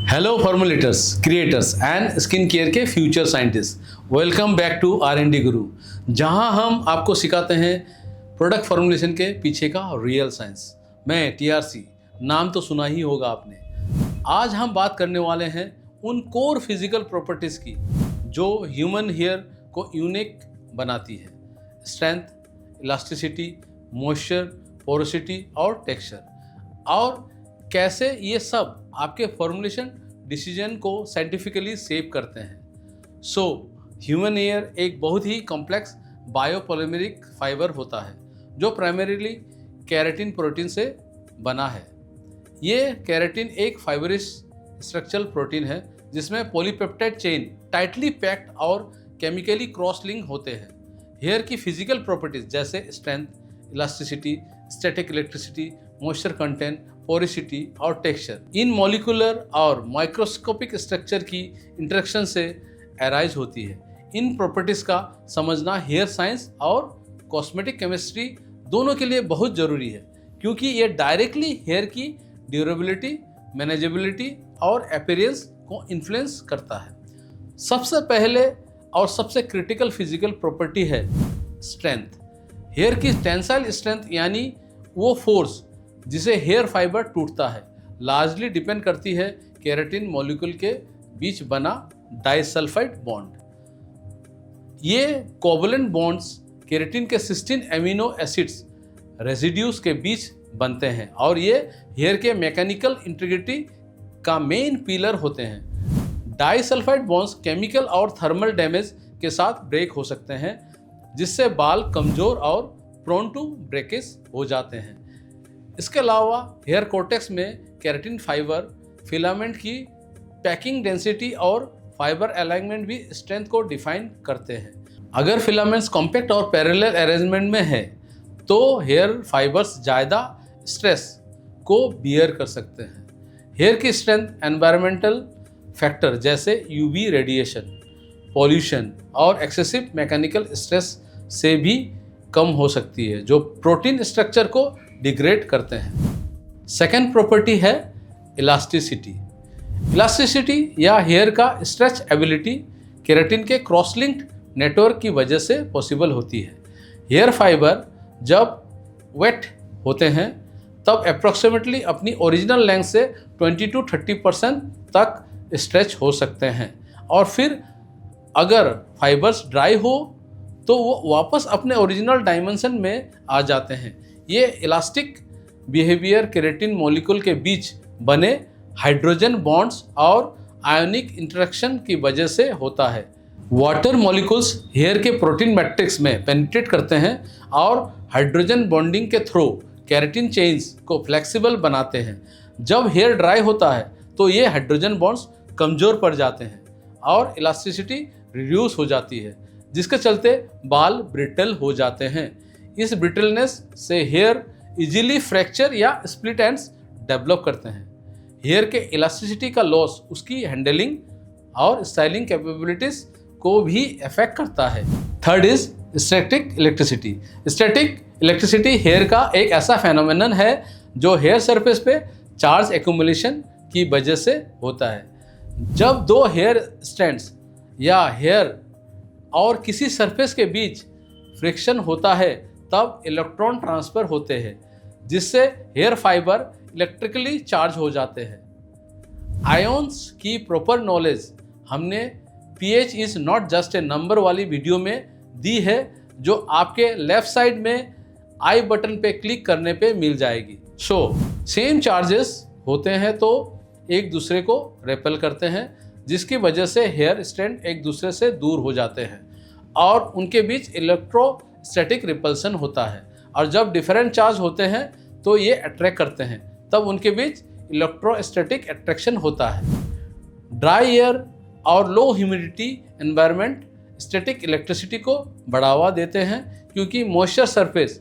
Hello formulators, creators and skin care के future scientist, welcome back to R&D Guru, जहां हम आपको सिखाते हैं प्रोडक्ट फॉर्मुलेशन के पीछे का रियल साइंस। मैं TRC, नाम तो सुना ही होगा आपने। आज हम बात करने वाले हैं उन कोर फिजिकल प्रॉपर्टीज़ की जो ह्यूमन हेयर को यूनिक बनाती है। स्ट्रेंथ, इलास्टिसिटी, मॉइस्चर, पोरोसिटी और टेक्सचर, और कैसे ये सब आपके फॉर्मुलेशन डिसीजन को साइंटिफिकली शेप करते हैं। ह्यूमन हेयर एक बहुत ही कॉम्प्लेक्स बायोपॉलिमेरिक फाइबर होता है जो प्राइमरीली केराटिन प्रोटीन से बना है। ये केराटिन एक फाइबरस स्ट्रक्चरल प्रोटीन है जिसमें पॉलीपेप्टाइड चेन टाइटली पैक्ड और केमिकली क्रॉस लिंक होते हैं। हेयर की फिजिकल प्रॉपर्टीज जैसे strength, elasticity, static electricity, moisture content, porosity और टेक्सचर इन मॉलिक्यूलर और माइक्रोस्कोपिक स्ट्रक्चर की इंटरेक्शन से अराइज होती है। इन प्रॉपर्टीज का समझना हेयर साइंस और कॉस्मेटिक केमिस्ट्री दोनों के लिए बहुत ज़रूरी है, क्योंकि ये डायरेक्टली हेयर की ड्यूरेबिलिटी, मैनेजेबिलिटी और अपीयरेंस को इन्फ्लुएंस करता है। सबसे पहले और सबसे क्रिटिकल फिजिकल प्रॉपर्टी है स्ट्रेंथ। हेयर की टेंसाइल स्ट्रेंथ यानी वो फोर्स जिसे हेयर फाइबर टूटता है, लार्जली डिपेंड करती है केराटिन मॉलिक्यूल के बीच बना डाइसल्फाइड बॉन्ड। ये कोवलेंट बॉन्ड्स केराटिन के 16 एमिनो एसिड्स रेसिड्यूज के बीच बनते हैं और ये हेयर के मैकेनिकल इंटीग्रिटी का मेन पिलर होते हैं। डाइसल्फाइड बॉन्ड्स केमिकल और थर्मल डैमेज के साथ ब्रेक हो सकते हैं, जिससे बाल कमजोर और प्रोन टू ब्रेकेज हो जाते हैं। इसके अलावा हेयर कॉर्टेक्स में केराटिन फाइबर फिलामेंट की पैकिंग डेंसिटी और फाइबर अलाइनमेंट भी स्ट्रेंथ को डिफाइन करते हैं। अगर फिलामेंट्स कॉम्पैक्ट और पैरेलल अरेंजमेंट में है तो हेयर फाइबर्स ज़्यादा स्ट्रेस को बियर कर सकते हैं। हेयर की स्ट्रेंथ एनवायरमेंटल फैक्टर जैसे UV रेडिएशन, पॉल्यूशन और एक्सेसिव मैकेनिकल स्ट्रेस से भी कम हो सकती है, जो प्रोटीन स्ट्रक्चर को डिग्रेड करते हैं। सेकेंड प्रॉपर्टी है इलास्टिसिटी। इलास्टिसिटी या हेयर का स्ट्रेच एबिलिटी केराटिन के क्रॉस लिंक्ड नेटवर्क की वजह से पॉसिबल होती है। हेयर फाइबर जब वेट होते हैं तब अप्रॉक्सीमेटली अपनी ओरिजिनल लेंथ से 20 to 30% तक स्ट्रेच हो सकते हैं, और फिर अगर फाइबर्स ड्राई हो तो वो वापस अपने ओरिजिनल डायमेंशन में आ जाते हैं। ये इलास्टिक बिहेवियर केराटिन मॉलिक्यूल के बीच बने हाइड्रोजन बॉन्ड्स और आयोनिक इंटरेक्शन की वजह से होता है। वाटर मॉलिक्यूल्स हेयर के प्रोटीन मैट्रिक्स में पेनिट्रेट करते हैं और हाइड्रोजन बॉन्डिंग के थ्रू केराटिन चेन्स को फ्लेक्सिबल बनाते हैं। जब हेयर ड्राई होता है तो ये हाइड्रोजन बॉन्ड्स कमज़ोर पड़ जाते हैं और इलास्टिसिटी रिड्यूस हो जाती है, जिसके चलते बाल ब्रिटल हो जाते हैं। इस ब्रिटलनेस से हेयर इजीली फ्रैक्चर या स्प्लिट एंड्स डेवलप करते हैं। हेयर के इलास्टिसिटी का लॉस उसकी हैंडलिंग और स्टाइलिंग कैपेबिलिटीज को भी अफेक्ट करता है। Third is static electricity. Static electricity hair का एक ऐसा फेनोमेनन है जो हेयर सरफेस पे चार्ज एक्यूमुलेशन की वजह से होता है। जब दो हेयर स्ट्रैंड्स या हेयर और किसी सरफेस के बीच फ्रिक्शन होता है तब इलेक्ट्रॉन ट्रांसफर होते हैं, जिससे हेयर फाइबर इलेक्ट्रिकली चार्ज हो जाते हैं। आयोन्स की प्रॉपर नॉलेज हमने pH is not just a number वाली वीडियो में दी है, जो आपके लेफ्ट साइड में आई बटन पे क्लिक करने पे मिल जाएगी। सेम चार्जेस होते हैं तो एक दूसरे को रेपेल करते हैं, जिसकी वजह से हेयर स्ट्रैंड एक दूसरे से दूर हो जाते हैं और उनके बीच इलेक्ट्रोस्टैटिक रिपल्सन होता है। और जब डिफरेंट चार्ज होते हैं तो ये अट्रैक्ट करते हैं, तब उनके बीच इलेक्ट्रोस्टैटिक अट्रैक्शन होता है। ड्राई एयर और लो ह्यूमिडिटी एनवायरनमेंट स्टैटिक इलेक्ट्रिसिटी को बढ़ावा देते हैं, क्योंकि मॉइस्चर सरफेस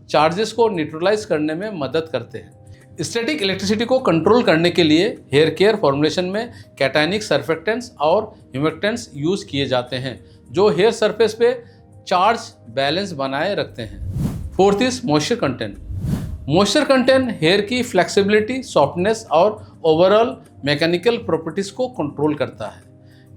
चार्जेस को न्यूट्रलाइज करने में मदद करते हैं। स्टैटिक इलेक्ट्रिसिटी को कंट्रोल करने के लिए हेयर केयर फॉर्मुलेशन में कैटायनिक सर्फेक्टेंट्स और ह्यूमेक्टेंट्स यूज़ किए जाते हैं, जो हेयर सरफेस पे चार्ज बैलेंस बनाए रखते हैं। Fourth is moisture content. Moisture content hair की फ्लेक्सिबिलिटी, सॉफ्टनेस और ओवरऑल मैकेनिकल प्रॉपर्टीज को कंट्रोल करता है।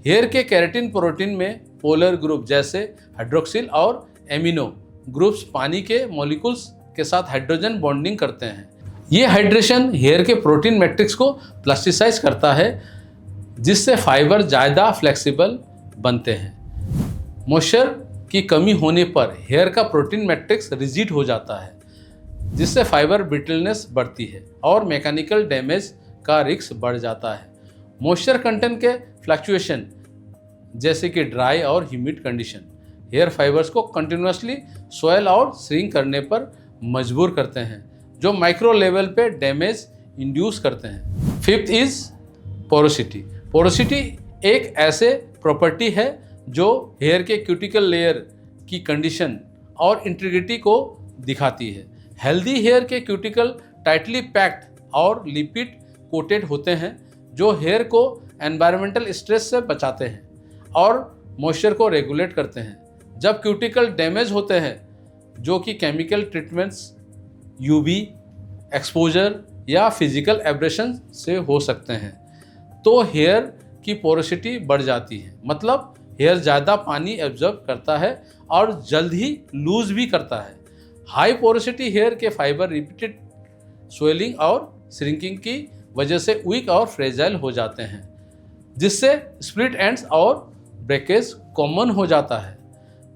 हेयर के केराटिन प्रोटीन में पोलर ग्रुप जैसे हाइड्रोक्सिल और एमिनो ग्रुप्स पानी के मॉलिक्यूल्स के साथ हाइड्रोजन बॉन्डिंग करते हैं। ये हाइड्रेशन हेयर के प्रोटीन मैट्रिक्स को प्लास्टिसाइज करता है, जिससे फाइबर ज़्यादा फ्लेक्सिबल बनते हैं। मॉइस्चर की कमी होने पर हेयर का प्रोटीन मैट्रिक्स रिजिड हो जाता है, जिससे फाइबर ब्रिटलनेस बढ़ती है और मैकेनिकल डैमेज का रिस्क बढ़ जाता है। मॉइस्चर कंटेंट के फ्लक्चुएशन जैसे कि ड्राई और ह्यूमिड कंडीशन हेयर फाइबर्स को कंटिन्यूसली स्वेल और श्रिंक करने पर मजबूर करते हैं, जो माइक्रो लेवल पे डैमेज इंड्यूस करते हैं। Fifth is porosity. पोरोसिटी एक ऐसे प्रॉपर्टी है जो हेयर के क्यूटिकल लेयर की कंडीशन और इंटीग्रिटी को दिखाती है। हेल्दी हेयर के क्यूटिकल टाइटली पैक्ड और लिपिड कोटेड होते हैं, जो हेयर को एनवायरमेंटल स्ट्रेस से बचाते हैं और मॉइस्चर को रेगुलेट करते हैं। जब क्यूटिकल डैमेज होते हैं, जो कि केमिकल ट्रीटमेंट्स, यूवी एक्सपोजर या फिजिकल एब्रेशन से हो सकते हैं, तो हेयर की पोरोसिटी बढ़ जाती है। मतलब हेयर ज़्यादा पानी एब्जॉर्ब करता है और जल्द ही लूज भी करता है। हाई पोरोसिटी हेयर के फाइबर रिपीटेड स्वेलिंग और श्रिंकिंग की वजह से वीक और फ्रेजाइल हो जाते हैं, जिससे स्प्लिट एंड्स और ब्रेकेज कॉमन हो जाता है।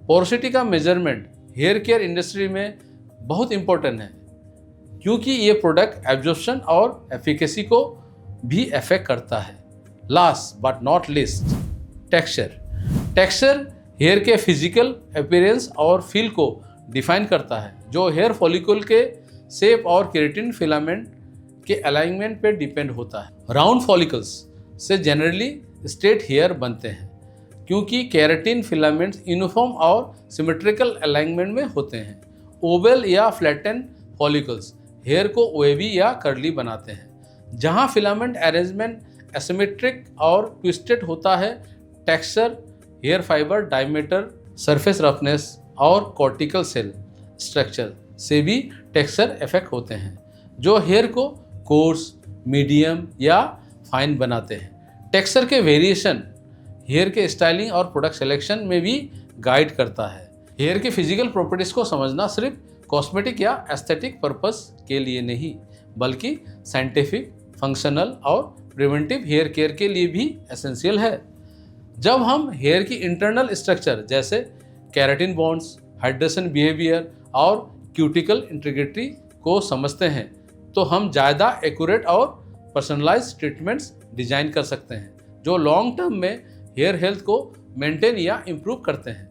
पोरोसिटी का मेजरमेंट हेयर केयर इंडस्ट्री में बहुत इंपॉर्टेंट है, क्योंकि ये प्रोडक्ट एब्जॉर्प्शन और एफिकेसी को भी अफेक्ट करता है। Last but not least, texture. Texture hair के फिजिकल अपीयरेंस और फील को डिफाइन करता है, जो हेयर फॉलिकल के शेप और केराटिन फिलामेंट के अलाइनमेंट पे डिपेंड होता है। राउंड फॉलिकल्स से जनरली स्ट्रेट हेयर बनते हैं, क्योंकि केराटिन फिलामेंट्स यूनिफॉर्म और सिमेट्रिकल अलाइनमेंट में होते हैं। ओवल या फ्लैटन फॉलिकल्स हेयर को वेवी या कर्ली बनाते हैं। जहां फिलामेंट अरेंजमेंट एसिमेट्रिक और ट्विस्टेड होता है, texture hair fibre diameter, surface roughness और कॉर्टिकल सेल स्ट्रक्चर से भी टेक्सचर इफेक्ट होते हैं, जो हेयर को कोर्स, मीडियम या फाइन बनाते हैं। टेक्सचर के वेरिएशन हेयर के स्टाइलिंग और प्रोडक्ट सिलेक्शन में भी गाइड करता है। हेयर के फिजिकल प्रॉपर्टीज को समझना सिर्फ कॉस्मेटिक या एस्थेटिक पर्पस के लिए नहीं, बल्कि साइंटिफिक, फंक्शनल और प्रिवेंटिव हेयर केयर के लिए भी एसेंशियल है। जब हम हेयर की इंटरनल स्ट्रक्चर जैसे केराटिन बॉन्ड्स, हाइड्रेशन बिहेवियर और क्यूटिकल इंटीग्रिटी को समझते हैं, तो हम ज़्यादा एक्यूरेट और पर्सनलाइज्ड ट्रीटमेंट्स डिजाइन कर सकते हैं, जो लॉन्ग टर्म में हेयर हेल्थ को मेंटेन या इम्प्रूव करते हैं।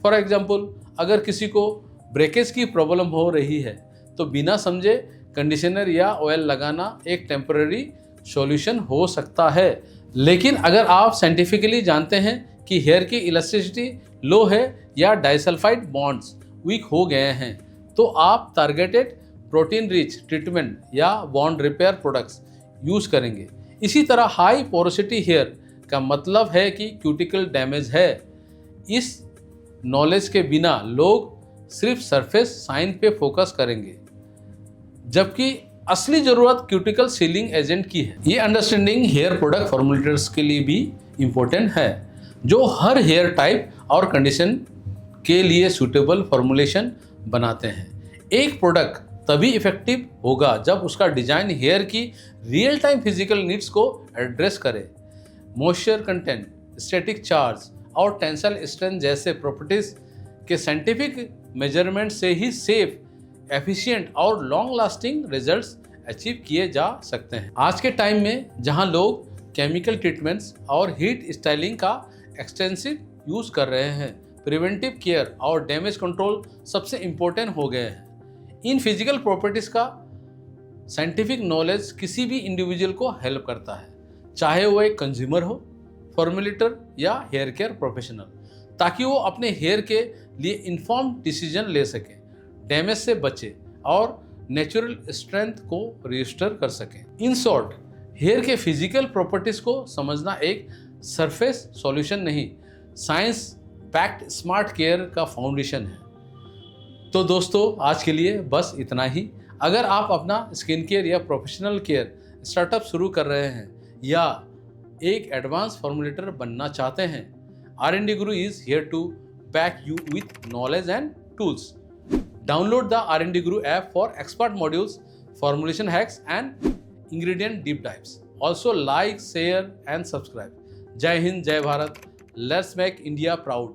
फॉर एग्जाम्पल, अगर किसी को ब्रेकेज की प्रॉब्लम हो रही है, तो बिना समझे कंडीशनर या ऑयल लगाना एक टेम्पररी सॉल्यूशन हो सकता है। लेकिन अगर आप साइंटिफिकली जानते हैं कि हेयर की इलास्टिसिटी लो है या डाइसल्फाइड बॉन्ड्स वीक हो गए हैं, तो आप टारगेटेड प्रोटीन रिच ट्रीटमेंट या बॉन्ड रिपेयर प्रोडक्ट्स यूज़ करेंगे। इसी तरह हाई पोरोसिटी हेयर का मतलब है कि क्यूटिकल डैमेज है। इस नॉलेज के बिना लोग सिर्फ सरफेस साइन पे फोकस करेंगे, जबकि असली ज़रूरत क्यूटिकल सीलिंग एजेंट की है। ये अंडरस्टैंडिंग हेयर प्रोडक्ट फॉर्मुलेटर्स के लिए भी इम्पोर्टेंट है, जो हर हेयर टाइप और कंडीशन के लिए सूटेबल फॉर्मुलेशन बनाते हैं। एक प्रोडक्ट तभी इफेक्टिव होगा जब उसका डिजाइन हेयर की रियल टाइम फिजिकल नीड्स को एड्रेस करे। मॉइस्चर कंटेंट, स्टैटिक चार्ज और टेंसाइल स्ट्रेंथ जैसे प्रॉपर्टीज के साइंटिफिक मेजरमेंट से ही सेफ, एफिशिएंट और लॉन्ग लास्टिंग रिजल्ट्स अचीव किए जा सकते हैं। आज के टाइम में जहां लोग केमिकल ट्रीटमेंट्स और हीट स्टाइलिंग का एक्सटेंसिव यूज़ कर रहे हैं, प्रिवेंटिव केयर और डैमेज कंट्रोल सबसे इम्पोर्टेंट हो गए हैं। इन फिजिकल प्रॉपर्टीज़ का साइंटिफिक नॉलेज किसी भी इंडिविजुअल को हेल्प करता है, चाहे वो एक कंज्यूमर हो, फॉर्मुलेटर या हेयर केयर प्रोफेशनल, ताकि वो अपने हेयर के लिए इन्फॉर्म्ड डिसीजन ले सके, डैमेज से बचे और नेचुरल स्ट्रेंथ को रिस्टोर कर सकें। इन शॉर्ट, हेयर के फिजिकल प्रॉपर्टीज़ को समझना एक सरफेस सॉल्यूशन नहीं, साइंस पैक्ड स्मार्ट केयर का फाउंडेशन है। तो दोस्तों, आज के लिए बस इतना ही। अगर आप अपना स्किन केयर या प्रोफेशनल केयर स्टार्टअप शुरू कर रहे हैं या एक एडवांस फॉर्मुलेटर बनना चाहते हैं, R&D Guru is here to back you with knowledge and tools. Download the R&D Guru app for expert modules, formulation hacks and ingredient deep dives. Also like, share and subscribe. Jai Hind, Jai Bharat. Let's make India proud.